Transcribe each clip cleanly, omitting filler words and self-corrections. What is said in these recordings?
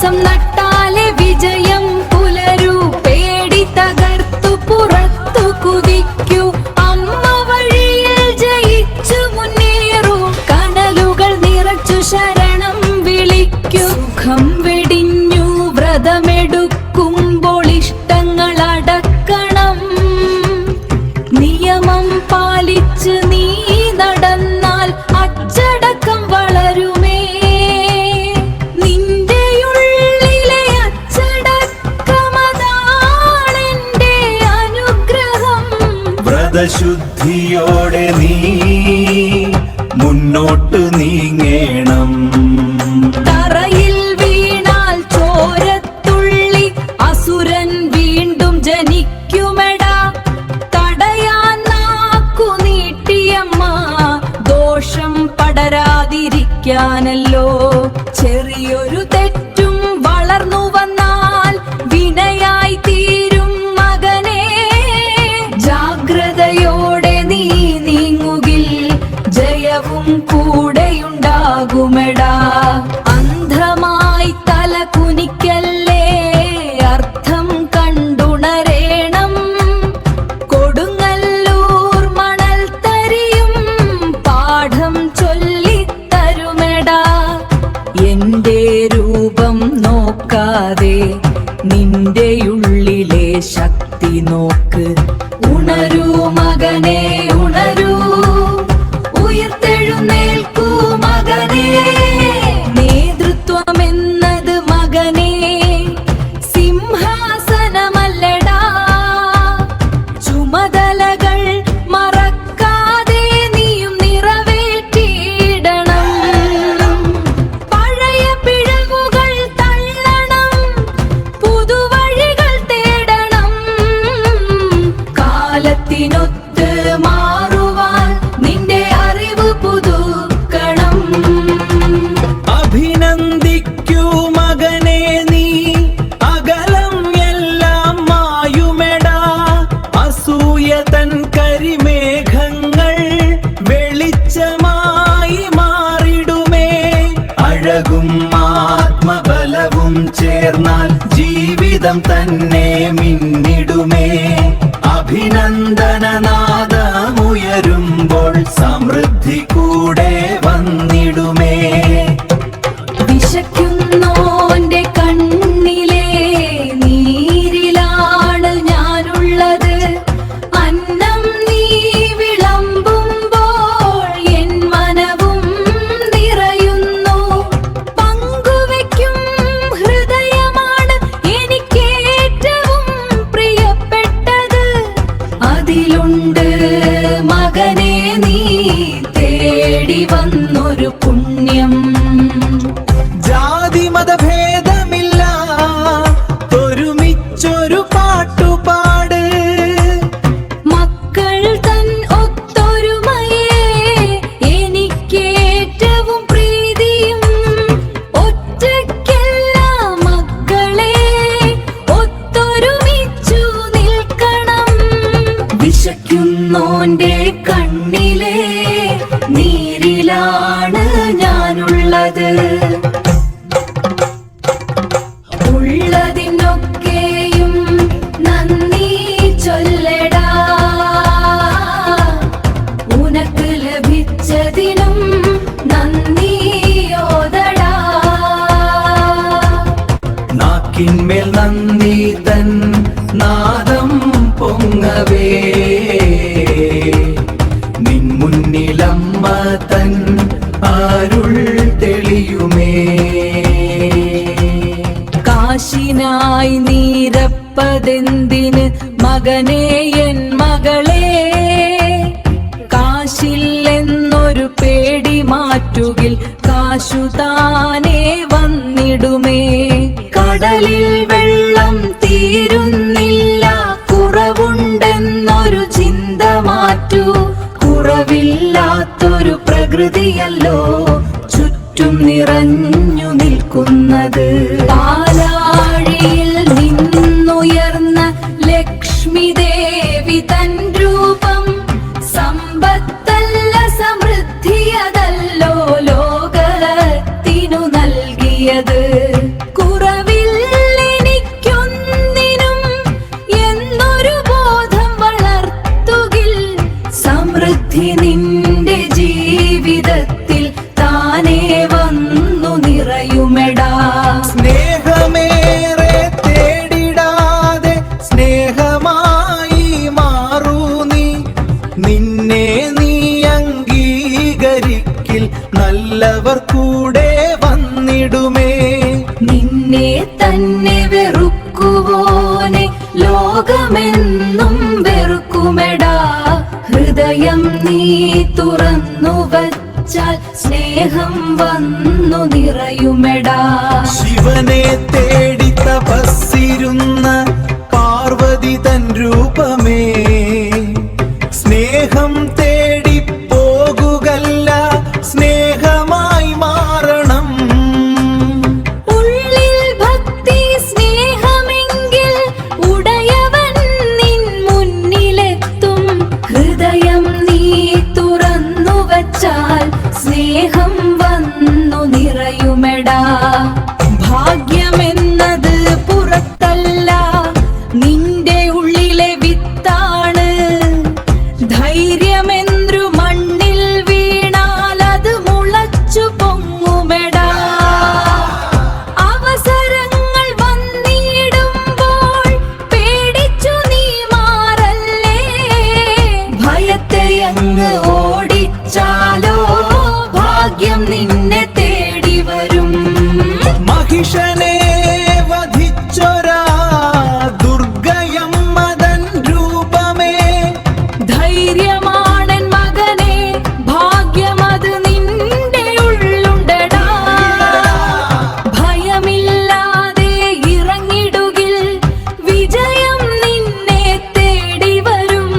വിശ്വാസം നട്ടാലെ വിജയം പുലരൂ. പേടി തകർത്തു പുറത്തു കുതിക്കൂ. അമ്മ വഴിയിൽ ജയിച്ചു മുന്നേറൂ. കനലുകൾ നിറച്ചു ശരണം വിളിക്കൂ. സുഖം വെടിഞ്ഞു വ്രതമെടുക്കുമ്പോൾ ഇഷ്ടങ്ങൾ അടക്കണം. നിയമം പാലിച്ച് നീ നടന്നാൽ അച്ചടക്കം വളരുമേ. നിന്റെയുള്ളിലെ അച്ചടക്കമതാണെന്റെ അനുഗ്രഹം. വ്രതശുദ്ധിയോടെ നീ മുന്നോട്ട് നീങ്ങേണം. തറയിൽ വീണാൽ ചോരത്തുള്ളി അസുരൻ വീണ്ടും ജനിക്കുമെടാ. തടയാൻ നാക്കു നീട്ടിയമ്മ ദോഷം പടരാതിരിക്കാനല്ലോ. ചെറിയൊരു തെറ്റും വളർന്നു വന്നാൽ വിനയായി തീരും മകനെ. ജാഗ്രതയോടെ നീ നീങ്ങുകിൽ ജയവും കൂടെയുണ്ടാകുമെടാ. അന്ധമായി തല കുനിക്കല്ലേ, അർത്ഥം കണ്ടുണരേണം. കൊടുങ്ങല്ലൂർ മണൽ തരിയും പാഠം ചൊല്ലിത്തരുമെടാ. എന്റെ രൂപം നോക്കാതെ നിന്റെയുള്ളിലെ ശക്തി നോക്ക്. ഉണരൂ മകനെ ഉണരൂ, ഉയർത്തെഴുന്നേൽക്കൂ മകനെ. നേതൃത്വം എന്നത് മകനെ സിംഹാസനമല്ലടാ. ചുമതലകൾ മറക്കാതെ നീയും നിറവേറ്റിയിടണം. പഴയ പിഴവുകൾ തള്ളണം, പുതുവഴികൾ തേടണം. കാലത്തിനൊത്ത് മാറുവാൻ നിന്റെ അറിവ് പുതുക്കണം. അഭിനന്ദിക്കൂ മകനെ നീ, അകലം എല്ലാം മായുമെടാ. അസൂയ തൻ കരിമേഘങ്ങൾ വെളിച്ചമായി മാറിടുമേ. അഴകും ആത്മബലവും ചേർന്നാൽ ജീവിതം തന്നെ മിന്നിടുമേ. അഭിനന്ദനനാദമുയരുമ്പോൾ സമൃദ്ധി കൂടെ വന്നിടുമേ. വിശക്കുന്നോന്റെ കണ്ണിലെ നീരിലാണ് ഞാനുള്ളത്. അന്നം നീ വിളമ്പുമ്പോൾ എൻ മനവും നിറയുന്നു. പങ്കുവയ്ക്കും ഹൃദയമാണ് എനിക്കേറ്റവും പ്രിയപ്പെട്ടത്. അതിലുണ്ട് മകനെ നീ തേടി വന്നൊരു പുണ്യം. ജാതി മതഭേദമില്ല, ഒരുമിച്ചൊരു പാട്ടുപാട്. മക്കൾ തൻ ഒത്തൊരുമയേ എനിക്കേറ്റവും പ്രീതിയും. ഒറ്റയ്ക്കല്ല മക്കളെ, ഒത്തൊരുമിച്ചു നിൽക്കണം. വിശക്കുന്നോന്റെ കണ്ണിലെ നീരിലാണ് ഞാനുള്ളത്. ഉള്ളതിനൊക്കെയും നന്ദി ചൊല്ലടാ. ഉനക്ക് ലഭിച്ചതിനും നന്ദിയോദടാ. നാക്കിന്മേൽ നന്ദി തൻ നാദം പൊങ്ങവേ. നിൻ മുന്നിലമ്മ തൻ അരുൾ തെളിയുമേ. കാശിനായി നീരപ്പതെന്തിന് മകനെ എൻ മകളെ. കാശില്ലെന്നൊരു പേടി മാറ്റുകിൽ കാശു താനേ വന്നിടുമേ. കടലിൽ വെള്ളം തീരുന്നില്ല, കുറവുണ്ടെന്നൊരു ചിന്ത മാറ്റൂ. കുറവില്ലാത്തൊരു പ്രകൃതിയല്ലോ ചുറ്റും നിറഞ്ഞു നിൽക്കുന്നത്. പാലാഴിയിൽ നിന്നുയർന്ന ലക്ഷ്മി ദേവി തൻ രൂപം. സമ്പത്തല്ല സമൃദ്ധിയതല്ലോ ലോകത്തിനു നൽകിയത്. കുറവ് നല്ലവർ കൂടെ വന്നിടുമേ. നിന്നെ തന്നെ വെറുക്കുവോനെ ലോകമെന്നും വെറുക്കുമെടാ. ഹൃദയം നീ തുറന്നു വച്ചാൽ സ്നേഹം വന്നു നിറയുമെടാ. ശിവനെ തേടി തപസ്സിരുന്ന പാർവതി തൻ രൂപമേ, സ്നേഹം തേടി പോകുകല്ല സ്നേഹമായി മാറണം. ഉള്ളിൽ ഭക്തി സ്നേഹമെങ്കിൽ ഉടയവൻ നിൻ മുന്നിലെത്തും. ഹൃദയം നീ തുറന്നു വച്ചാൽ സ്നേഹം വന്നു നിറയുമെടാ. ഭാഗ്യമെന്നത് പുറത്തല്ല, നിന്റെ ഉള്ളിലെ വിത്താണ്. ധൈര്യമെന്ത്രു മണ്ണിൽ വീണാൽ അത് മുളച്ചു പൊങ്ങുമെടാ. അവസരങ്ങൾ വന്നിടുമ്പോൾ പേടിച്ചു നീ മാറല്ലേ. ഭയത്തെ അങ്ങ് ഓടിച്ചാലോ ഭാഗ്യം നിന്നെ തേടി വരും. മഹിഷനെ വധിച്ചൊരാ ദുർഗയമ്മതൻ രൂപമേ, ധൈര്യമാണൻ മകനെ, ഭാഗ്യമത് നിന്റെ ഉള്ളുണ്ടടാ. ഭയമില്ലാതെ ഇറങ്ങിടുകിൽ വിജയം നിന്നെ തേടി വരും.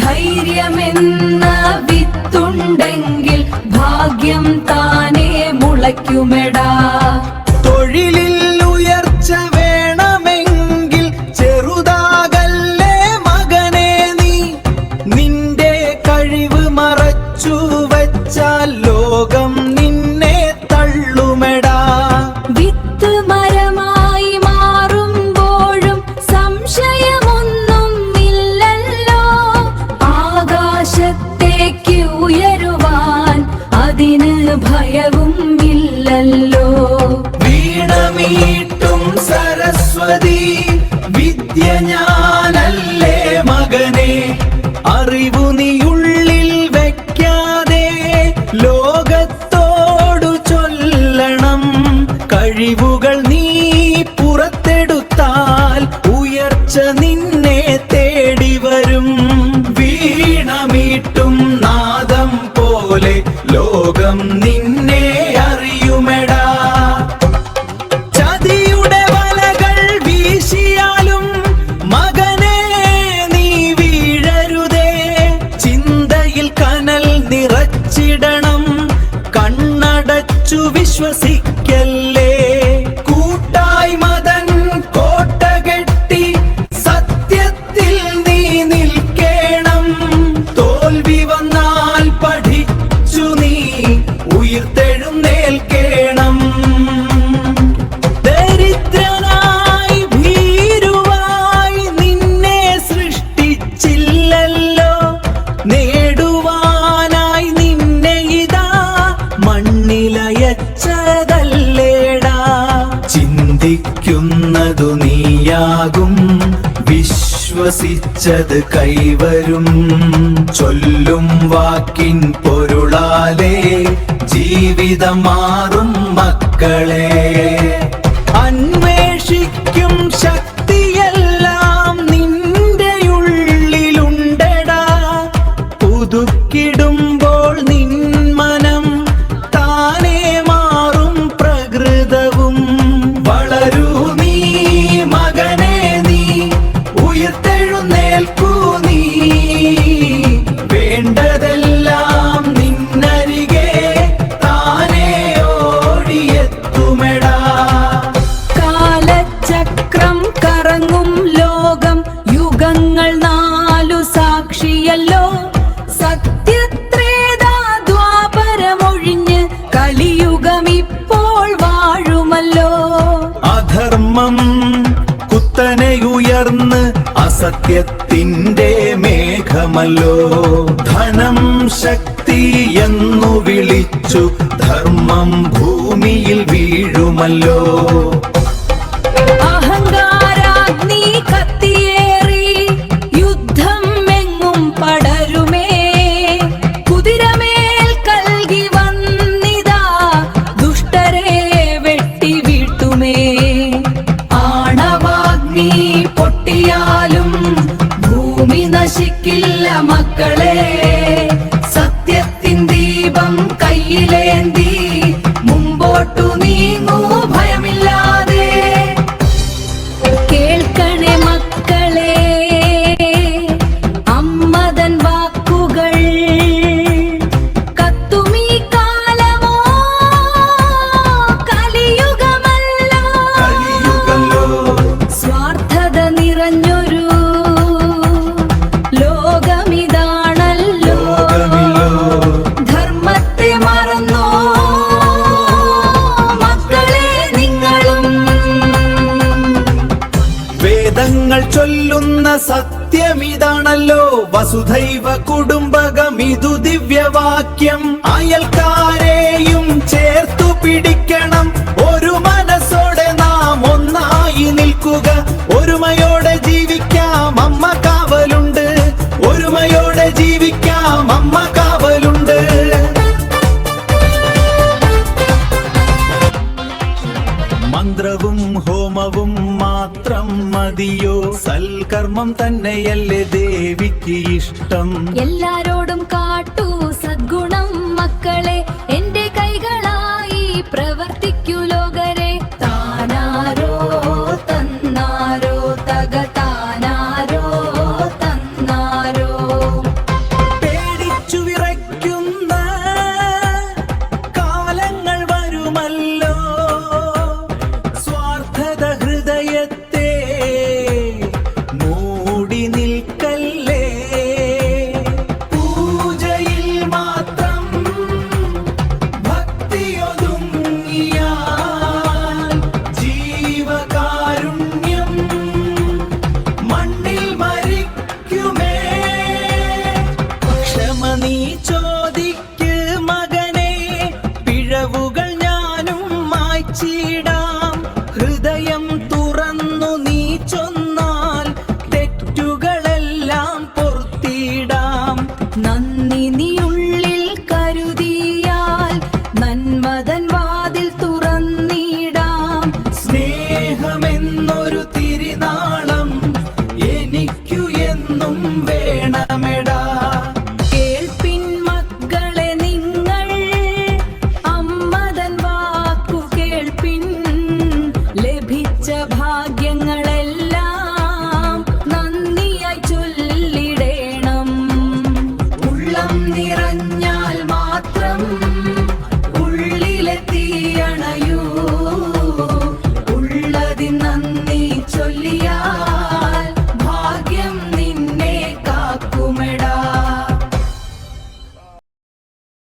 ധൈര്യമെന്ന വിത്തുണ്ടെങ്കിൽ ഭാഗ്യം താനേ മുളയ്ക്കുമെടാ. തൊഴിലിൽ ഉയർച്ച വേണമെങ്കിൽ ചെറുതാകല്ലേ മകനെ നീ. നിന്റെ കഴിവ് മറച്ചു വച്ചാൽ ലോകം നിന്നെ തള്ളുമെടാ. വിത്ത് മരമായി മാറുമ്പോഴും സംശയമൊന്നും ഇല്ലല്ലോ. ആകാശത്തേക്ക് ഉയരുവാൻ അതിന് ഭയവും ഇല്ലല്ലോ. വീണമീട്ടും സരസ്വതി വിദ്യ ഞാനല്ലേ മകനെ. അറിവു നീ ഉള്ളിൽ വെക്കാതെ ലോകത്തോടു ചൊല്ലണം. കഴിവുകൾ നീ പുറത്തെടുത്താൽ ഉയർച്ച നിന്നെ തേടി വരും. വീണമീട്ടും നാദം പോലെ ലോകം നിന്നെ അറിയുമെടാ. ചതിയുടെ വലകൾ വീശിയാലും മകനെ നീ വീഴരുതേ. ചിന്തയിൽ കനൽ നിറച്ചിടണം, കണ്ണടച്ചു വിശ്വസിക്കല്ലേ. കൂട്ടായ്മതൻ കോട്ട കെട്ടി സത്യത്തിൽ നീ നിൽക്കണം. തോൽവി വന്നാൽ പഠിച്ചു നീ ഉയർത്തെഴുന്നേൽക്കണം. ദരിദ്രനായി ഭീരുവായി നിന്നെ സൃഷ്ടിച്ചില്ലല്ലോ. നേടുവാനായി നിന്നെ ഇതാ മണ്ണിലയച്ചതല്ലേടാ. ചിന്തിക്കുന്നതു നീയാകും, വിശ്വസിച്ചത് കൈവരും. ചൊല്ലും വാക്കിൻ പൊരുളാലേ ജീവിതം മാറും മക്കളെ. അന്വേഷിക്കും ശക്തിയെല്ലാം നിന്റെ ഉള്ളിലുണ്ടടാ. പുതുക്കിടുമ്പോൾ നിൻ മനം താനേ മാറും പ്രകൃതവും. വളരൂ നീ മകനെ നീ, ഉയർത്തെഴുന്നേൽക്കൂ നീ. വേണ്ടതെല്ലാം നിന്നരികെ താനേ ഓടിയെത്തുമെടാ. കാലചക്രം കറങ്ങും ലോകം, യുഗങ്ങൾ 4 സാക്ഷിയല്ലോ. സത്യത്രേതാ ദ്വാപരമൊഴിഞ്ഞ് കലിയുഗം ഇപ്പോൾ വാഴുമല്ലോ. അധർമ്മം കുത്തനെയുയർന്ന് അസത്യത്തിന്റെ മേഘമല്ലോ. ധനം ശക്തി എന്നു വിളിച്ചു ധർമ്മം ഭൂമിയിൽ വീഴുമല്ലോ. അഹങ്കാരാഗ്നി കത്തിയേറി യുദ്ധം എങ്ങും പടരുമേ. കുതിരമേൽ കൽകി വന്നിതാ മുന്നോട്ടു നീങ്ങൂ ഭയമില്ലാതെ. കേൾക്കണേ മക്കളെ അമ്മതൻ വാക്കുകൾ, കത്തുമീ കാലമോ കലിയുഗമല്ലോ. സ്വാർത്ഥത നിറഞ്ഞൊരു ലോകമിതാണല്ലോ. ധർമ്മത്തെ മറന്നോ മക്കളെ നിങ്ങളും. വേദങ്ങൾ ചൊല്ലുന്ന സത്യമിതാണല്ലോ, വസുധൈവ കുടുംബകമിതു ദിവ്യവാക്യം. അയൽക്കാരെയും ചേർത്തു പിടിക്കണം, ഒരു മനസ്സോടെ നാം ഒന്നായി നിൽക്കുക. ഒരുമയോടെ ജീവിക്കാം, അമ്മ കാവലുണ്ട്. ഒരുമയോടെ ജീവിക്കാം, അമ്മ കാവലുണ്ട്. മന്ത്രവും ഹോമവും മാത്രം മതിയോ? സൽക്കർമ്മം തന്നെയല്ലേ ദേവിക്ക് ഇഷ്ടം. എല്ലാരോടും കാട്ടൂ